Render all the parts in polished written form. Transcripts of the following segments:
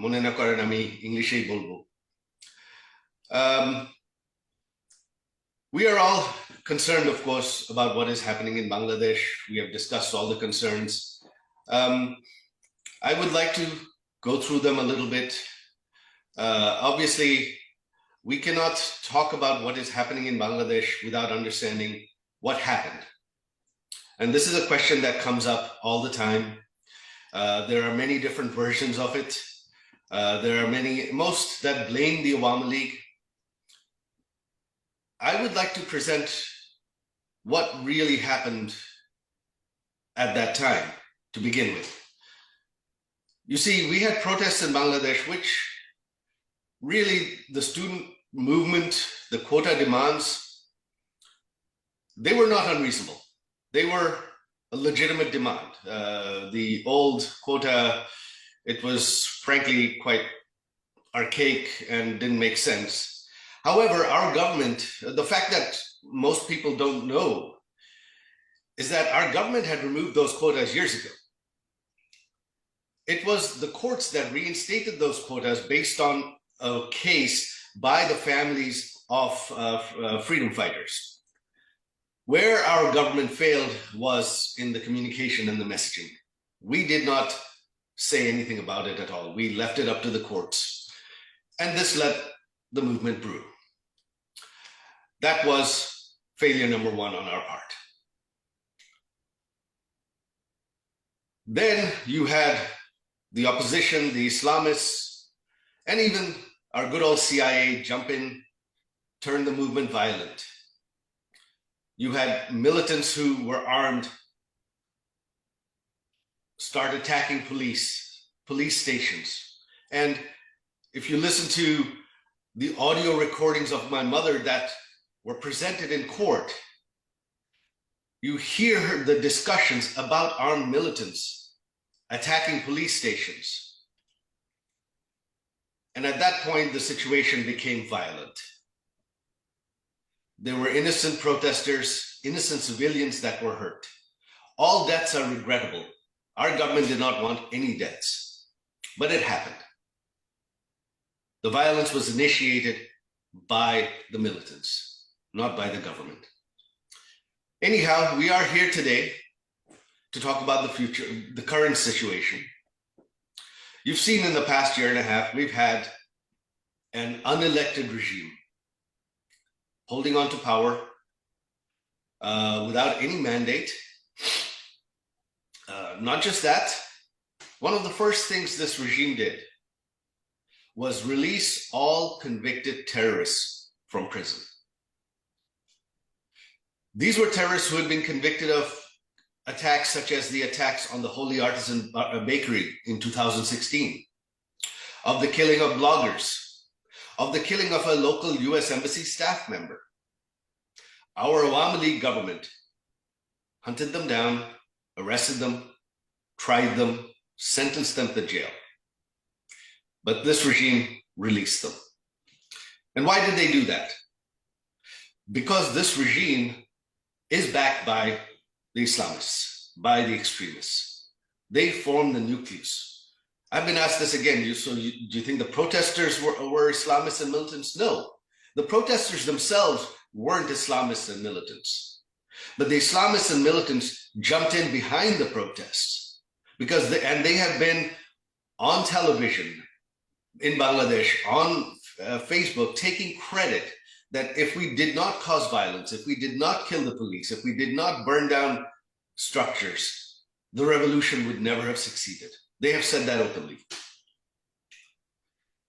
মনে না করেন আমি ইংলিশেই বলবো। Um, we are all concerned, of course, about what is happening in Bangladesh. We have discussed all the concerns. I would like to go through them a little bit. Obviously, we cannot talk about what is happening in Bangladesh without understanding what happened. And this is a question that comes up all the time. There are many different versions of it. There are most that blame the Awami League. I would like to present what really happened at that time to begin with. You see, we had protests in Bangladesh, which really the student movement, the quota demands, they were not unreasonable. They were a legitimate demand. The old quota, it was frankly quite archaic and didn't make sense. However, our government, the fact that most people don't know is that our government had removed those quotas years ago. It was the courts that reinstated those quotas based on a case by the families of freedom fighters. Where our government failed was in the communication and the messaging. We did not say anything about it at all. We left it up to the courts. And this let the movement brew. That was failure number one on our part. Then you had the opposition, the Islamists, and even our good old CIA jump in, turn the movement violent. You had militants who were armed start attacking police stations. And if you listen to the audio recordings of my mother that were presented in court, you hear the discussions about armed militants attacking police stations. And at that point, the situation became violent. There were innocent protesters, innocent civilians that were hurt. All deaths are regrettable. Our government did not want any deaths, but it happened. The violence was initiated by the militants, not by the government. Anyhow, we are here today to talk about the future, the current situation. You've seen in the past year and a half, we've had an unelected regime holding on to power without any mandate. Not just that, one of the first things this regime did was release all convicted terrorists from prison. These were terrorists who had been convicted of attacks such as the attacks on the Holy Artisan Bakery in 2016, of the killing of bloggers, of the killing of a local US Embassy staff member. Our Awami League government hunted them down, arrested them, tried them, sentenced them to jail. But this regime released them. And why did they do that? Because this regime is backed by the Islamists, by the extremists. They form the nucleus. I've been asked this again, do you think the protesters were Islamists and militants? No, the protesters themselves weren't Islamists and militants. But the Islamists and militants jumped in behind the protests because they have been on television in Bangladesh, on Facebook, taking credit that if we did not cause violence, if we did not kill the police, if we did not burn down structures, the revolution would never have succeeded. They have said that openly.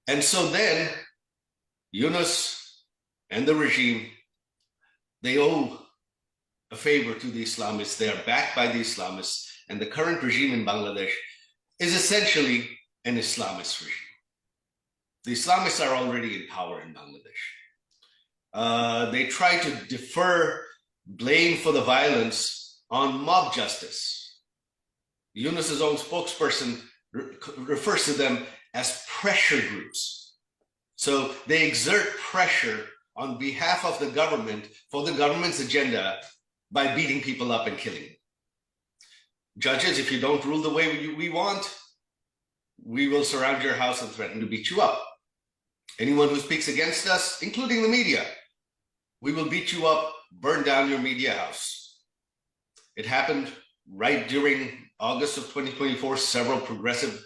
And so then Yunus and the regime, they owe a favor to the Islamists. They are backed by the Islamists, and the current regime in Bangladesh is essentially an Islamist regime. The Islamists are already in power in Bangladesh. They try to defer blame for the violence on mob justice. Yunus's own spokesperson refers to them as pressure groups. So they exert pressure on behalf of the government for the government's agenda by beating people up and killing them. Judges, if you don't rule the way we want, we will surround your house and threaten to beat you up. Anyone who speaks against us, including the media, we will beat you up, burn down your media house. It happened right during August of 2024. Several progressive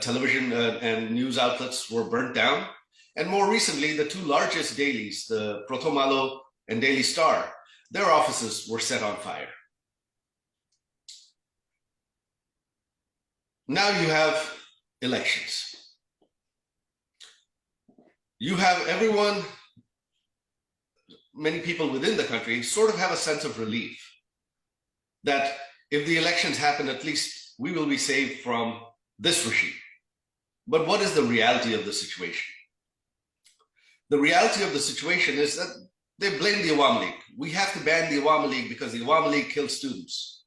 television and news outlets were burnt down. And more recently, the two largest dailies, the Prothom Alo and Daily Star, their offices were set on fire. Now you have elections. You have everyone, many people within the country sort of have a sense of relief that if the elections happen, at least we will be saved from this regime. But what is the reality of the situation? The reality of the situation is that they blame the Awami League. We have to ban the Awami League because the Awami League kills students.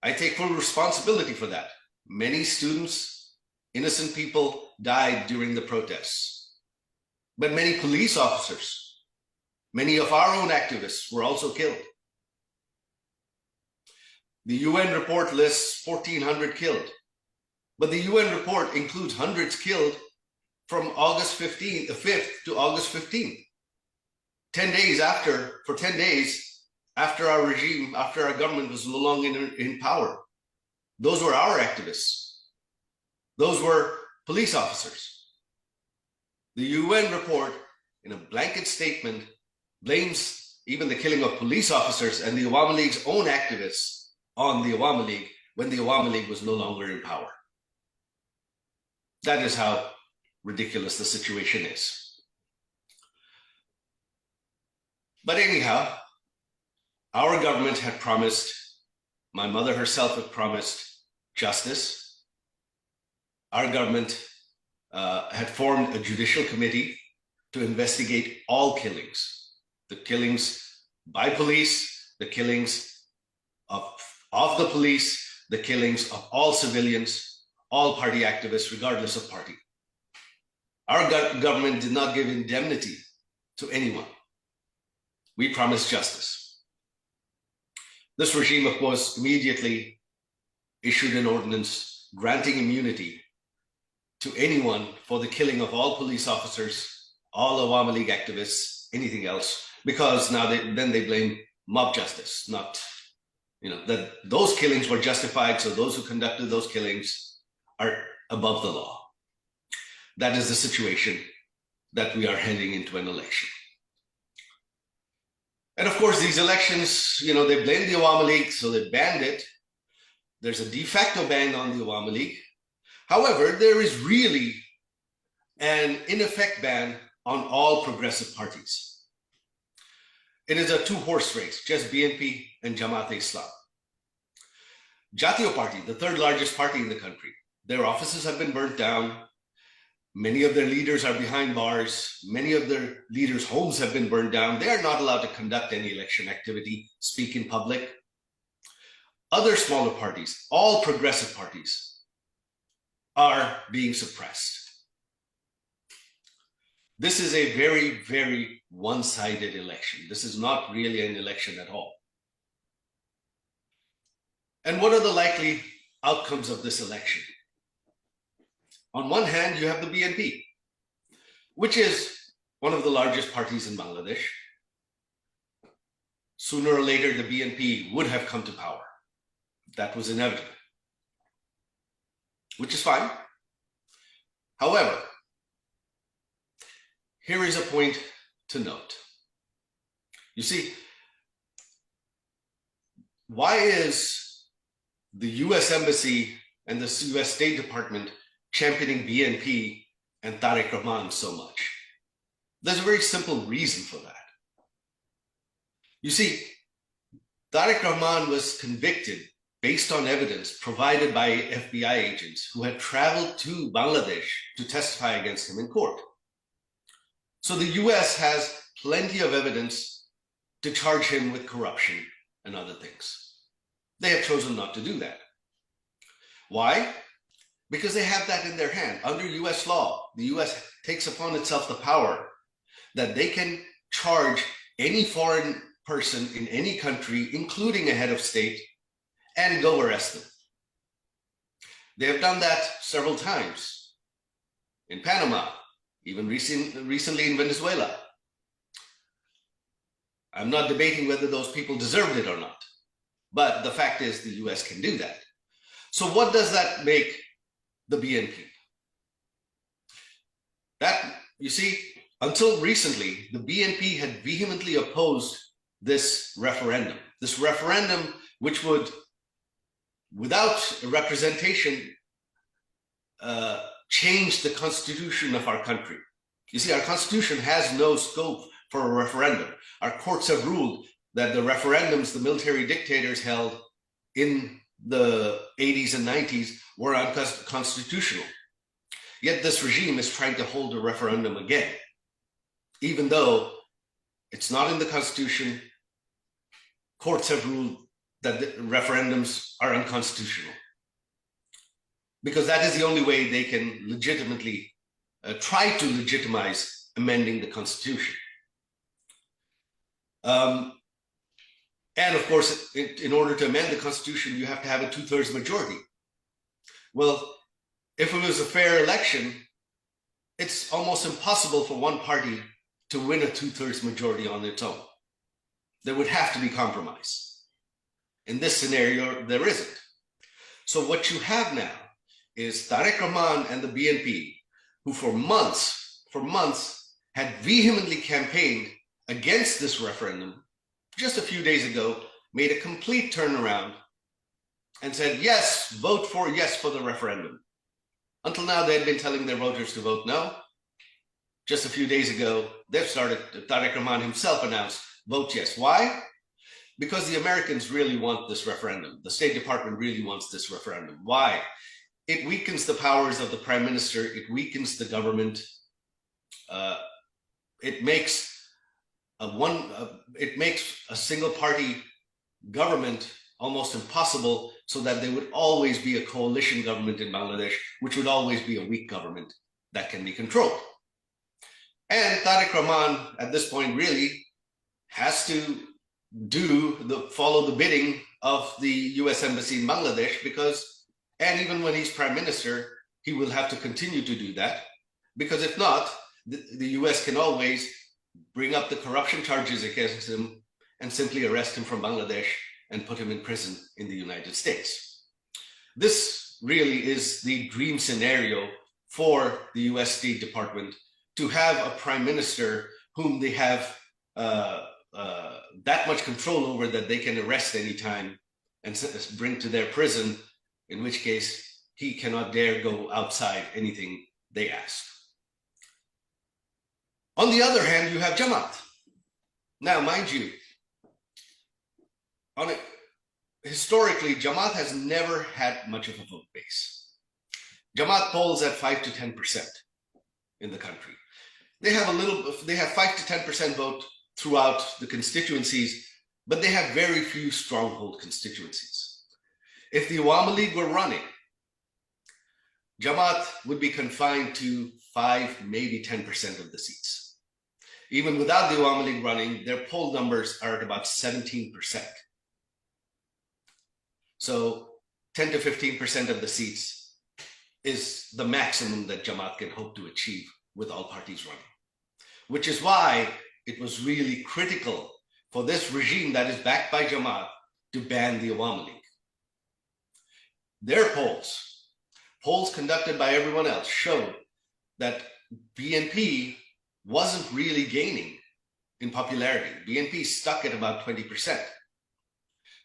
I take full responsibility for that. Many students, innocent people died during the protests. But many police officers, many of our own activists were also killed. The UN report lists 1,400 killed, but the UN report includes hundreds killed from August 5th to August 15th. 10 days after, for 10 days after our regime, after our government was no longer in power. Those were our activists. Those were police officers. The UN report, in a blanket statement, blames even the killing of police officers and the Awami League's own activists on the Awami League when the Awami League was no longer in power. That is how ridiculous the situation is. But anyhow, our government had promised, my mother herself had promised justice. Our government had formed a judicial committee to investigate all killings, the killings by police, the killings of the police, the killings of all civilians, all party activists, regardless of party. Our government did not give indemnity to anyone. We promised justice. This regime, of course, immediately issued an ordinance granting immunity to anyone for the killing of all police officers, all Awami League activists, anything else, because now they blame mob justice, not, that those killings were justified, so those who conducted those killings are above the law. That is the situation that we are heading into an election. And of course, these elections, they blame the Awami League, so they banned it. There's a de facto ban on the Awami League. However, there is really an in effect ban on all progressive parties. It is a two-horse race, just BNP and Jamaat-e-Islam. Jatiyo Party, the third largest party in the country, their offices have been burnt down. Many of their leaders are behind bars. Many of their leaders' homes have been burned down. They are not allowed to conduct any election activity, speak in public. Other smaller parties, all progressive parties, are being suppressed. This is a very, very one-sided election. This is not really an election at all. And what are the likely outcomes of this election? On one hand, you have the BNP, which is one of the largest parties in Bangladesh. Sooner or later, the BNP would have come to power. That was inevitable, which is fine. However, here is a point to note. You see, why is the US Embassy and the US State Department championing BNP and Tariq Rahman so much? There's a very simple reason for that. You see, Tariq Rahman was convicted based on evidence provided by FBI agents who had traveled to Bangladesh to testify against him in court. So the US has plenty of evidence to charge him with corruption and other things. They have chosen not to do that. Why? Because they have that in their hand. Under US law, the US takes upon itself the power that they can charge any foreign person in any country, including a head of state, and go arrest them. They have done that several times in Panama, even recently in Venezuela. I'm not debating whether those people deserved it or not, but the fact is the US can do that. So what does that make the BNP? That, you see, until recently, the BNP had vehemently opposed this referendum which would, without representation, change the constitution of our country. You see, our constitution has no scope for a referendum. Our courts have ruled that the referendums the military dictators held in the 80s and 90s were unconstitutional. Yet this regime is trying to hold a referendum again, even though it's not in the constitution. Courts have ruled that the referendums are unconstitutional, because that is the only way they can legitimately try to legitimize amending the constitution. And of course, in order to amend the constitution, you have to have a 2/3 majority. Well, if it was a fair election, it's almost impossible for one party to win a 2/3 majority on its own. There would have to be compromise. In this scenario, there isn't. So what you have now is Tariq Rahman and the BNP, who for months had vehemently campaigned against this referendum, just a few days ago, made a complete turnaround and said, yes, vote for yes for the referendum. Until now, they had been telling their voters to vote no. Just a few days ago, Tariq Rahman himself announced, vote yes. Why? Because the Americans really want this referendum. The State Department really wants this referendum. Why? It weakens the powers of the Prime Minister. It weakens the government. It makes a single party government almost impossible, so that there would always be a coalition government in Bangladesh, which would always be a weak government that can be controlled. And Tariq Rahman at this point really has to follow the bidding of the US Embassy in Bangladesh, and even when he's Prime Minister, he will have to continue to do that, because if not, the US can always bring up the corruption charges against him and simply arrest him from Bangladesh and put him in prison in the United States. This really is the dream scenario for the US State Department, to have a Prime Minister whom they have that much control over that they can arrest anytime and bring to their prison, in which case he cannot dare go outside anything they ask. On the other hand, you have Jamaat. Now, mind you, historically, Jamaat has never had much of a vote base. Jamaat polls at 5 to 10% in the country. They have 5 to 10% vote throughout the constituencies, but they have very few stronghold constituencies. If the Awami League were running, Jamaat would be confined to 5, maybe 10% of the seats. Even without the Awami League running, their poll numbers are at about 17%. So 10 to 15% of the seats is the maximum that Jamaat can hope to achieve with all parties running, which is why it was really critical for this regime that is backed by Jamaat to ban the Awami League. Their polls conducted by everyone else, showed that BNP wasn't really gaining in popularity. BNP stuck at about 20%.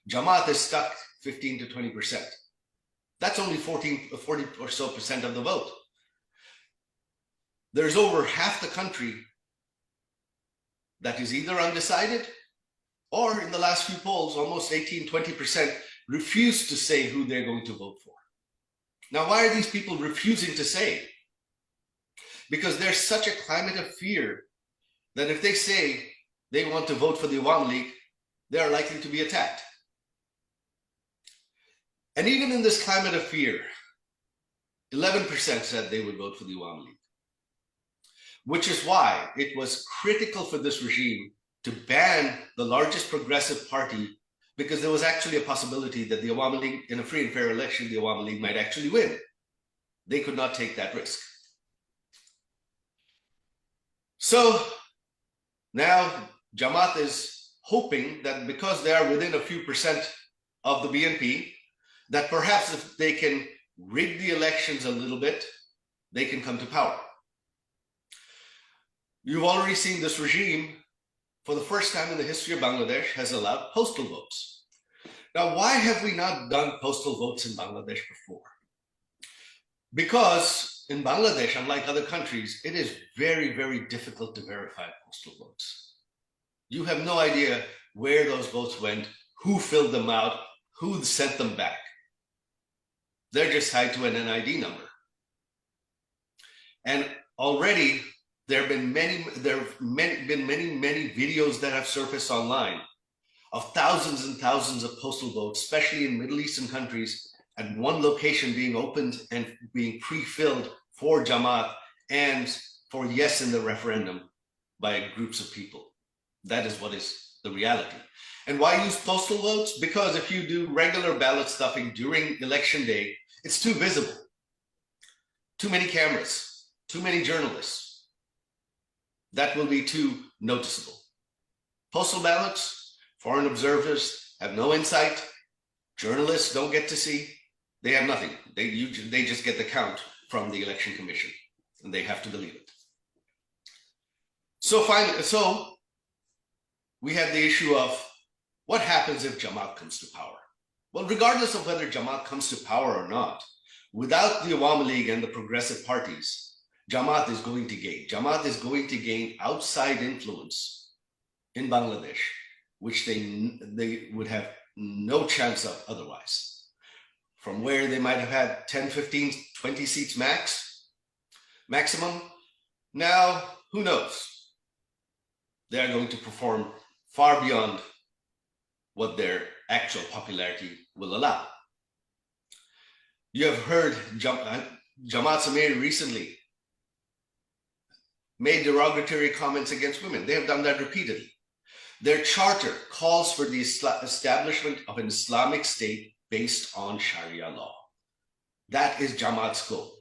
Jamaat is stuck 15 to 20%. That's only 40 or so percent of the vote. There's over half the country that is either undecided, or in the last few polls, almost 18, 20% refuse to say who they're going to vote for. Now, why are these people refusing to say? Because there's such a climate of fear that if they say they want to vote for the Awami League, they are likely to be attacked. And even in this climate of fear, 11% said they would vote for the Awami League, which is why it was critical for this regime to ban the largest progressive party, because there was actually a possibility that the Awami League, in a free and fair election, the Awami League might actually win. They could not take that risk. So now Jamaat is hoping that because they are within a few percent of the BNP, that perhaps if they can rig the elections a little bit, they can come to power. You've already seen this regime, for the first time in the history of Bangladesh, has allowed postal votes. Now, why have we not done postal votes in Bangladesh before? Because in Bangladesh, unlike other countries, it is very, very difficult to verify postal votes. You have no idea where those votes went, who filled them out, who sent them back. They're just tied to an NID number. And already there have been many videos that have surfaced online of thousands and thousands of postal votes, especially in Middle Eastern countries, at one location being opened and being pre-filled for Jamaat and for yes in the referendum by groups of people. That is what is the reality. And why use postal votes? Because if you do regular ballot stuffing during election day, it's too visible. Too many cameras, too many journalists. That will be too noticeable. Postal ballots, foreign observers have no insight. Journalists don't get to see. They have nothing. They just get the count from the Election Commission, and they have to believe it. So finally, we have the issue of what happens if Jamaat comes to power. Well, regardless of whether Jamaat comes to power or not, without the Awami League and the progressive parties, Jamaat is going to gain. Jamaat is going to gain outside influence in Bangladesh, which they would have no chance of otherwise. From where they might have had 10, 15, 20 seats maximum, now who knows? They are going to perform far beyond what their actual popularity will allow. You have heard Jamaat Samir recently made derogatory comments against women. They have done that repeatedly. Their charter calls for the establishment of an Islamic state based on Sharia law. That is Jamaat's goal.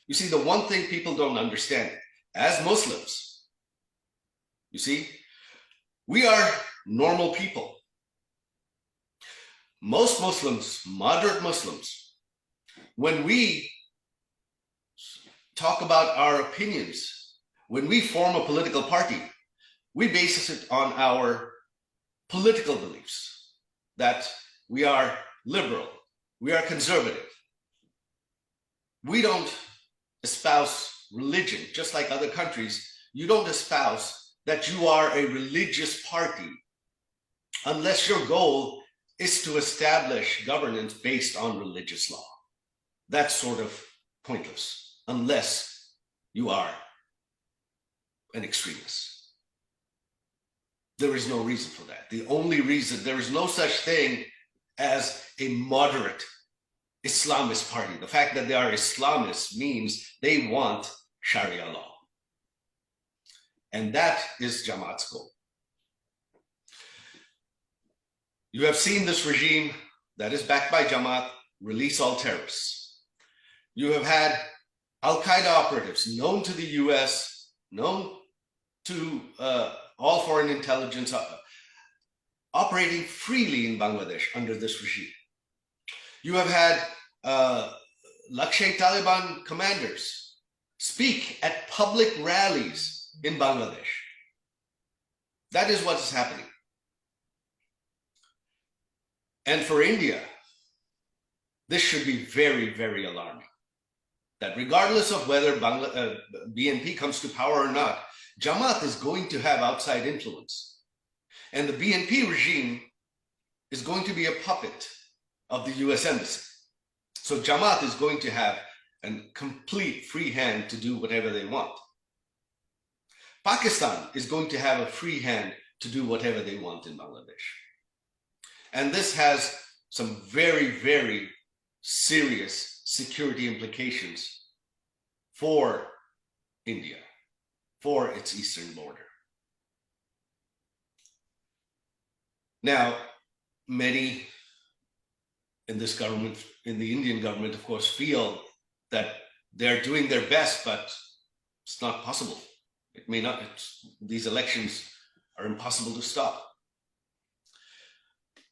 You see, the one thing people don't understand, as Muslims, you see, we are normal people. Most Muslims, moderate Muslims, when we talk about our opinions, when we form a political party, we base it on our political beliefs, that we are liberal, we are conservative. We don't espouse religion, just like other countries. You don't espouse that you are a religious party unless your goal is to establish governance based on religious law. That's sort of pointless unless you are an extremist. There is no reason for that. The only reason, there is no such thing as a moderate Islamist party. The fact that they are Islamists means they want Sharia law. And that is Jamaat's goal. You have seen this regime that is backed by Jamaat release all terrorists. You have had Al-Qaeda operatives known to the US, known to all foreign intelligence, operating freely in Bangladesh under this regime. You have had Lashkar-e-Taliban commanders speak at public rallies in Bangladesh. That is what is happening. And for India, this should be very, very alarming. That regardless of whether BNP comes to power or not, Jamaat is going to have outside influence. And the BNP regime is going to be a puppet of the US Embassy. So Jamaat is going to have a complete free hand to do whatever they want. Pakistan is going to have a free hand to do whatever they want in Bangladesh. And this has some very, very serious security implications for India, for its eastern border. Now, many in this government, in the Indian government, of course, feel that they're doing their best, but it's not possible. It may not, these elections are impossible to stop.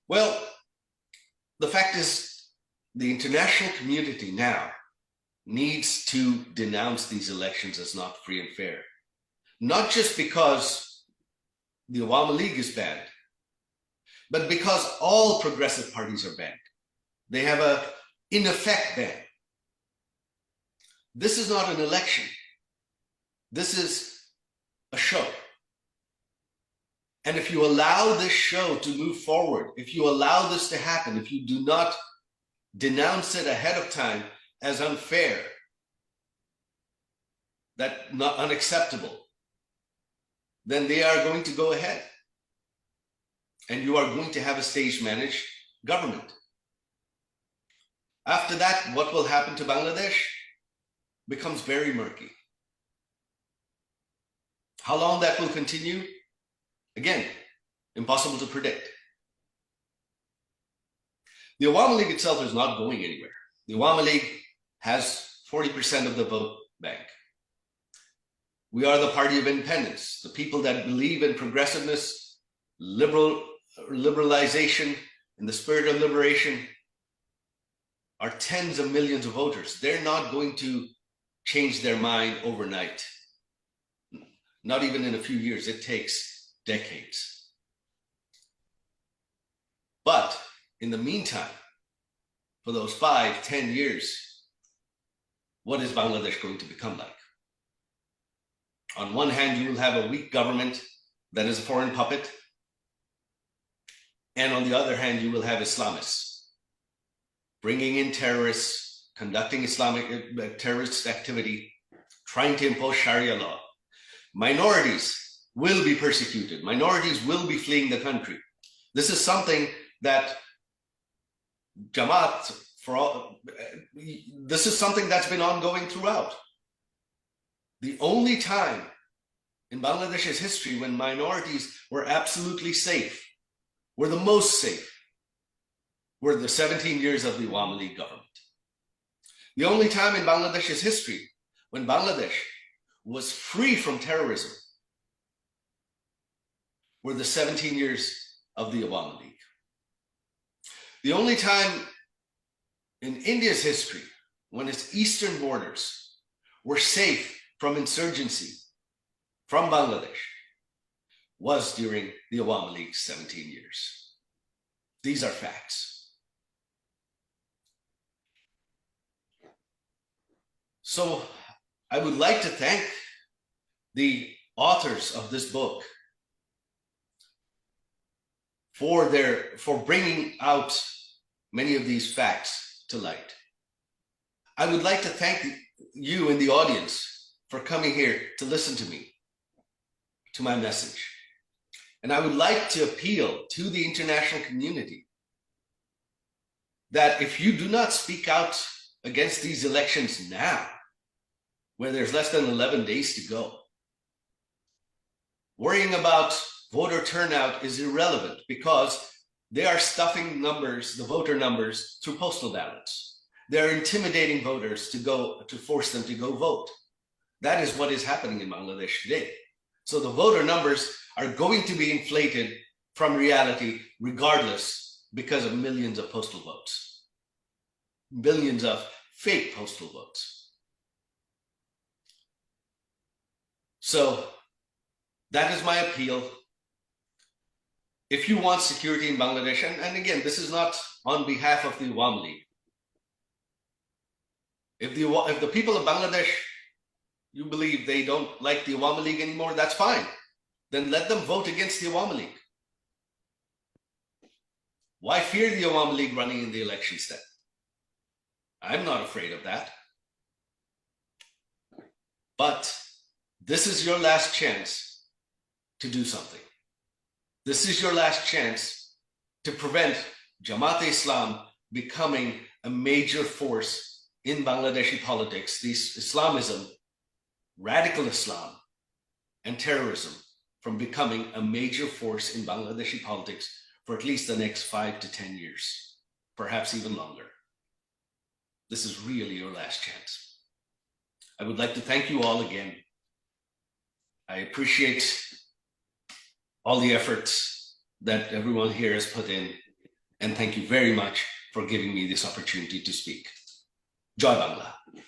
Well, the fact is, the international community now needs to denounce these elections as not free and fair. Not just because the Awami League is banned, but because all progressive parties are banned. They have a, in effect, ban. This is not an election. This is a show. And if you allow this show to move forward, if you allow this to happen, if you do not denounce it ahead of time as unfair, that not unacceptable, then they are going to go ahead. And you are going to have a stage-managed government. After that, what will happen to Bangladesh becomes very murky. How long that will continue? Again, impossible to predict. The Awami League itself is not going anywhere. The Awami League has 40% of the vote bank. We are the party of independence, the people that believe in progressiveness, liberalization, in the spirit of liberation, are tens of millions of voters. They're not going to change their mind overnight. Not even in a few years. It takes decades. But in the meantime, for those 5-10 years, what is Bangladesh going to become like? On one hand, you will have a weak government that is a foreign puppet. And on the other hand, you will have Islamists bringing in terrorists, conducting Islamic terrorist activity, trying to impose Sharia law. Minorities will be persecuted. Minorities will be fleeing the country. This is something that Jamaat, this is something that's been ongoing throughout. The only time in Bangladesh's history when minorities were absolutely safe, were the most safe, were the 17 years of the Awami League government. The only time in Bangladesh's history when Bangladesh was free from terrorism were the 17 years of the Awami League. The only time in India's history when its eastern borders were safe from insurgency from Bangladesh was during the Awami League's 17 years. These are facts. So I would like to thank the authors of this book for bringing out many of these facts to light. I would like to thank you in the audience for coming here to listen to me, to my message. And I would like to appeal to the international community that if you do not speak out against these elections now, where there's less than 11 days to go, worrying about voter turnout is irrelevant because they are stuffing numbers, the voter numbers, through postal ballots. They're intimidating voters to force them to go vote. That is what is happening in Bangladesh today. So the voter numbers are going to be inflated from reality regardless because of millions of postal votes, billions of fake postal votes. So that is my appeal. If you want security in Bangladesh, and again, this is not on behalf of the Awami League. If the people of Bangladesh, you believe they don't like the Awami League anymore, that's fine. Then let them vote against the Awami League. Why fear the Awami League running in the elections then? I'm not afraid of that. But this is your last chance to do something. This is your last chance to prevent Jamaat-e-Islam becoming a major force in Bangladeshi politics, these Islamism, radical Islam, and terrorism from becoming a major force in Bangladeshi politics for at least the next 5 to 10 years, perhaps even longer. This is really your last chance. I would like to thank you all again. I appreciate all the efforts that everyone here has put in, and thank you very much for giving me this opportunity to speak. Jai Bangla.